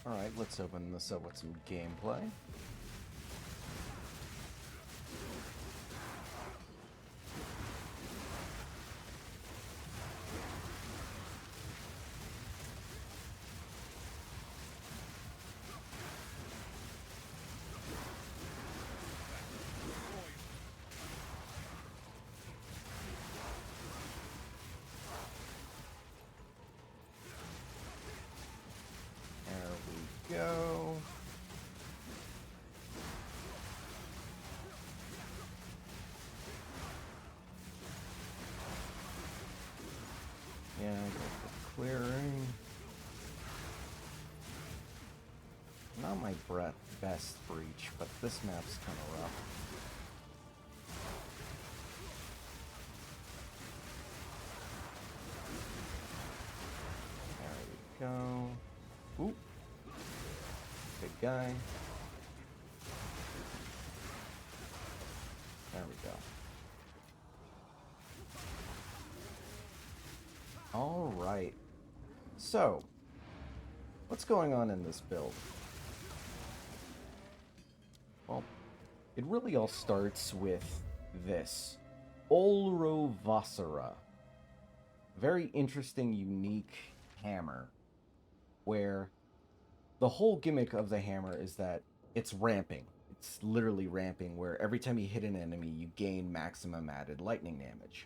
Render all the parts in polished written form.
Alright, let's open this up with some gameplay. There we go. Yeah, go for clearing. Not my best breach, but this map's kind of rough. There we go. Oop. Good guy. There we go. Alright. So, what's going on in this build? Well, it really all starts with this. Olrovasara. Very interesting, unique hammer, where the whole gimmick of the hammer is that it's ramping. It's literally ramping, where every time you hit an enemy, you gain maximum added lightning damage.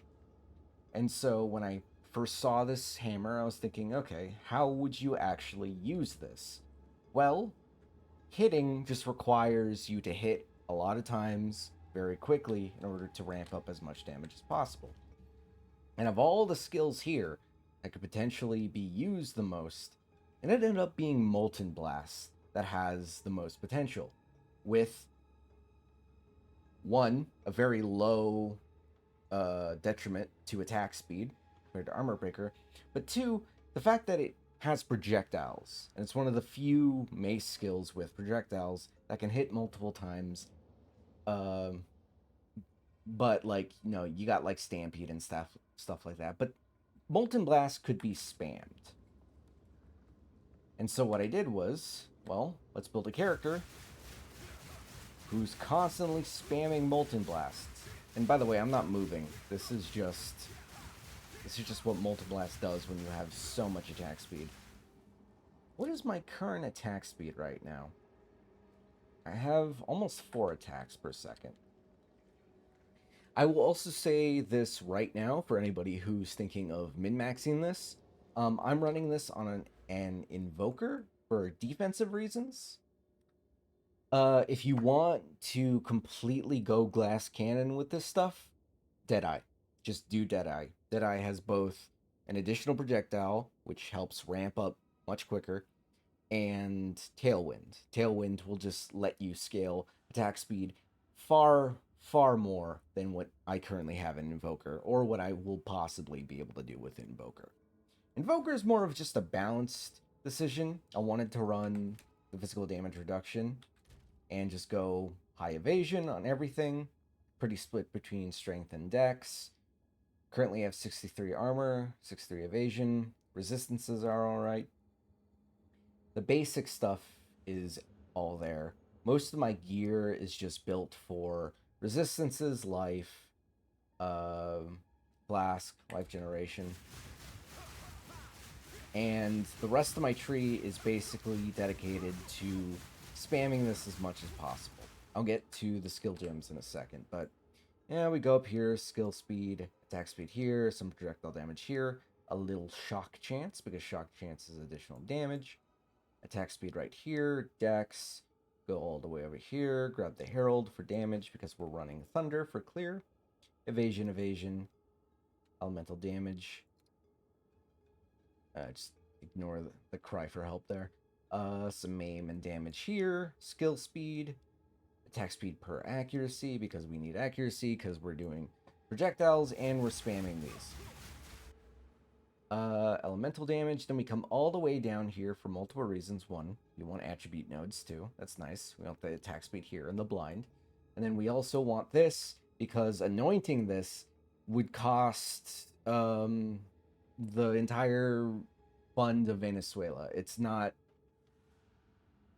And so when I first saw this hammer, I was thinking, okay, how would you actually use this? Well, hitting just requires you to hit a lot of times very quickly in order to ramp up as much damage as possible. And of all the skills here that could potentially be used the most, it ended up being Molten Blast that has the most potential, with one, a very low detriment to attack speed compared to Armor Breaker, but two, the fact that it has projectiles, and it's one of the few mace skills with projectiles that can hit multiple times. But like, you know, you got like Stampede and stuff like that. But Molten Blast could be spammed. And so what I did was, well, let's build a character who's constantly spamming Molten Blasts. And by the way, I'm not moving. This is just what Molten Blast does when you have so much attack speed. What is my current attack speed right now? I have almost 4 attacks per second. I will also say this right now for anybody who's thinking of min-maxing this. I'm running this on an Invoker for defensive reasons. If you want to completely go glass cannon with this stuff, Deadeye. Just do Deadeye. Deadeye has both an additional projectile, which helps ramp up much quicker, and Tailwind. Tailwind will just let you scale attack speed far more than what I currently have in Invoker, or what I will possibly be able to do with Invoker. Invoker is more of just a balanced decision. I wanted to run the physical damage reduction and just go high evasion on everything. Pretty split between strength and dex. Currently I have 63 armor, 63 evasion. Resistances are alright. The basic stuff is all there. Most of my gear is just built for resistances, life, flask, life generation. And the rest of my tree is basically dedicated to spamming this as much as possible. I'll get to the skill gems in a second, but yeah, we go up here, skill speed, attack speed here, some projectile damage here, a little shock chance, because shock chance is additional damage. Attack speed right here, dex, go all the way over here, grab the herald for damage because we're running thunder for clear. Evasion, elemental damage. Just ignore the cry for help there. Some aim and damage here, skill speed, attack speed per accuracy because we need accuracy because we're doing projectiles and we're spamming these. Elemental damage, then we come all the way down here for multiple reasons. One, you want attribute nodes too. That's nice. We want the attack speed here and the blind. And then we also want this because anointing this would cost the entire fund of Venezuela. It's not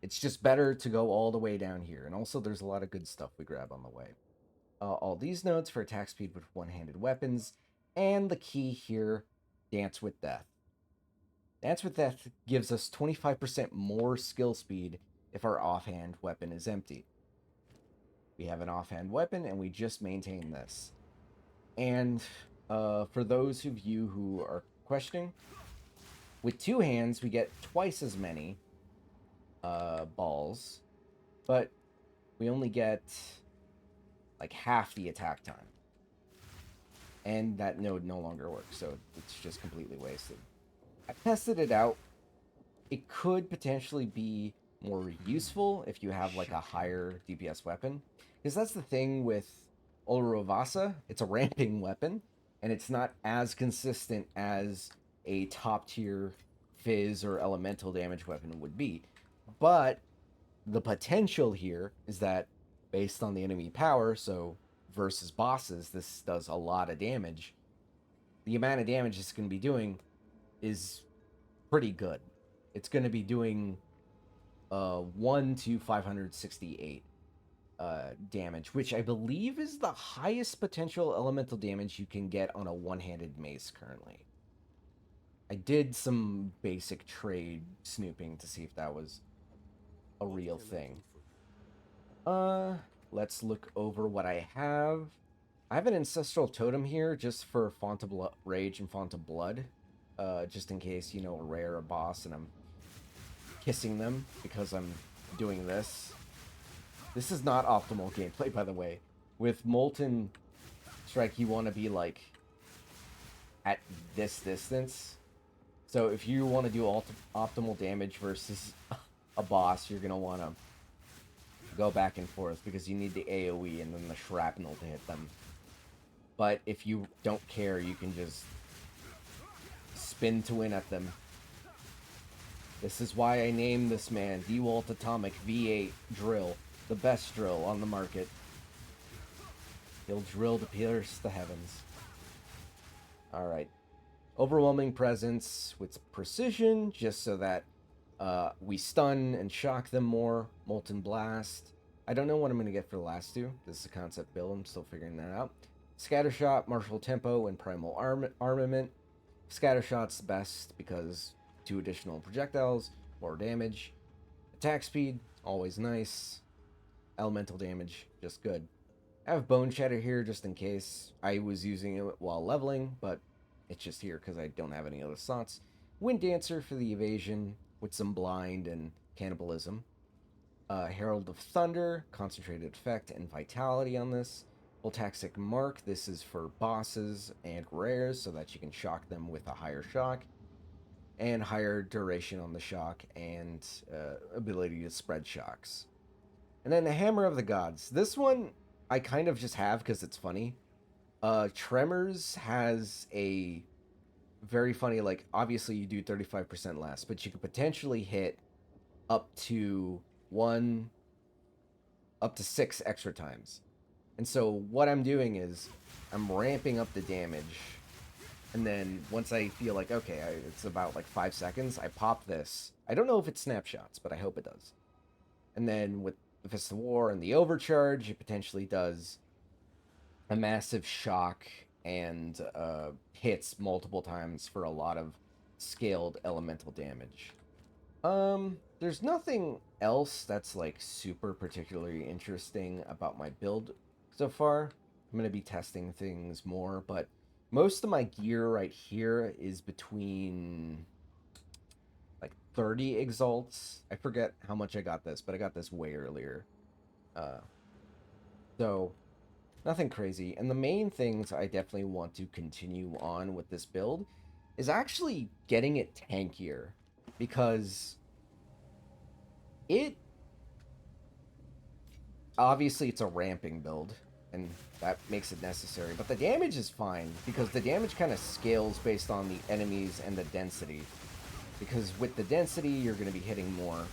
It's just better to go all the way down here. And also, there's a lot of good stuff we grab on the way. All these notes for attack speed with one-handed weapons. And the key here, Dance with Death. Dance with Death gives us 25% more skill speed if our offhand weapon is empty. We have an offhand weapon, and we just maintain this. And for those of you who are questioning, with two hands, we get twice as many balls, but we only get like half the attack time. And that node no longer works, so it's just completely wasted. I tested it out. It could potentially be more useful if you have like a higher DPS weapon. Because that's the thing with Olrovasa. It's a ramping weapon, and it's not as consistent as a top tier fizz or elemental damage weapon would be. But the potential here is that based on the enemy power, so versus bosses, this does a lot of damage. The amount of damage it's going to be doing is pretty good. It's going to be doing 1 to 568 damage, which I believe is the highest potential elemental damage you can get on a one-handed mace currently. I did some basic trade snooping to see if that was a real thing. Let's look over what I have. I have an ancestral totem here just for Font of Rage and Font of Blood. Just in case, you know, a rare, a boss, and I'm kissing them because I'm doing this. This is not optimal gameplay, by the way. With Molten Strike, you want to be, like, at this distance. So if you want to do optimal damage versus a boss, you're going to want to go back and forth because you need the AoE and then the shrapnel to hit them. But if you don't care, you can just spin to win at them. This is why I named this man DeWalt Atomic V8 Drill, the best drill on the market. He'll drill to pierce the heavens. Alright. Overwhelming Presence with precision, just so that we stun and shock them more. Molten Blast. I don't know what I'm going to get for the last two. This is a concept build. I'm still figuring that out. Scattershot, Martial Tempo, and Primal Armament. Scattershot's best because 2 additional projectiles, more damage. Attack speed, always nice. Elemental damage, just good. I have Bone Shatter here just in case. I was using it while leveling, but it's just here because I don't have any other slots. Wind Dancer for the evasion with some blind and cannibalism. Herald of Thunder, concentrated effect and vitality on this. Voltaxic Mark, this is for bosses and rares so that you can shock them with a higher shock. And higher duration on the shock and ability to spread shocks. And then the Hammer of the Gods. This one I kind of just have because it's funny. Tremors has a very funny, like, obviously you do 35% less, but you could potentially hit up to 6 extra times. And so what I'm doing is I'm ramping up the damage, and then once I feel like, okay, it's about like 5 seconds, I pop this. I don't know if it snapshots, but I hope it does. And then with the Fist of War and the Overcharge, it potentially does a massive shock and hits multiple times for a lot of scaled elemental damage. There's nothing else that's like super particularly interesting about my build so far. I'm going to be testing things more, but most of my gear right here is between like 30 exalts. I forget how much I got this, but I got this way earlier. So nothing crazy. And the main things I definitely want to continue on with this build is actually getting it tankier, because obviously it's a ramping build and that makes it necessary, but the damage is fine because the damage kind of scales based on the enemies and the density, because with the density you're going to be hitting more.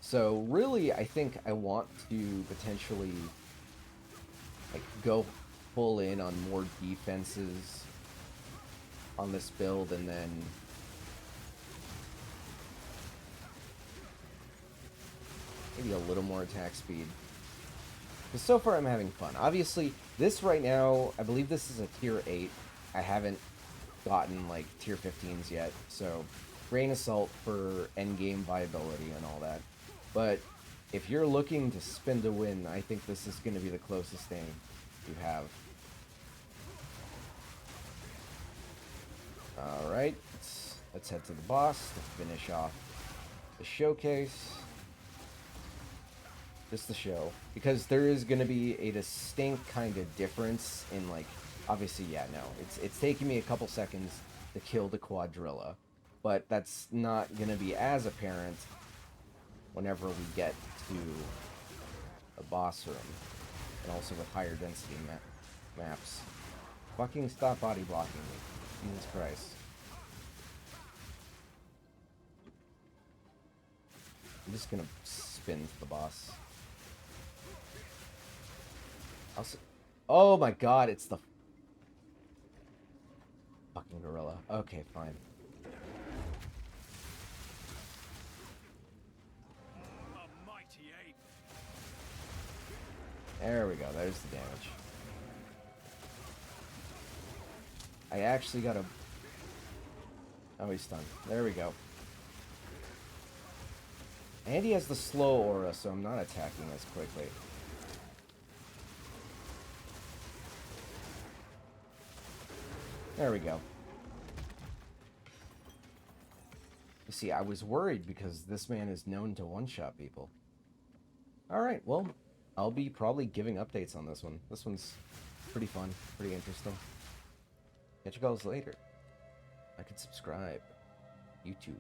So really I think I want to potentially like go full in on more defenses on this build, and then maybe a little more attack speed. Because so far I'm having fun. Obviously, this right now, I believe this is a tier 8. I haven't gotten, like, tier 15s yet, so grain of salt for endgame viability and all that. But if you're looking to spin to win, I think this is going to be the closest thing you have. Alright, let's head to the boss to finish off the showcase. Just the show. Because there is going to be a distinct kind of difference in, like, obviously, yeah, no. It's taking me a couple seconds to kill the quadrilla. But that's not going to be as apparent whenever we get to a boss room. And also with higher density maps. Fucking stop body blocking me. Jesus Christ. I'm just gonna spin to the boss. Oh my god, it's the fucking gorilla. Okay, fine. There we go, there's the damage. I actually got a... Oh, he's stunned. There we go. And he has the slow aura, so I'm not attacking as quickly. There we go. You see, I was worried because this man is known to one-shot people. Alright, well, I'll be probably giving updates on this one. This one's pretty fun, pretty interesting. Catch you guys later. I could subscribe. YouTube.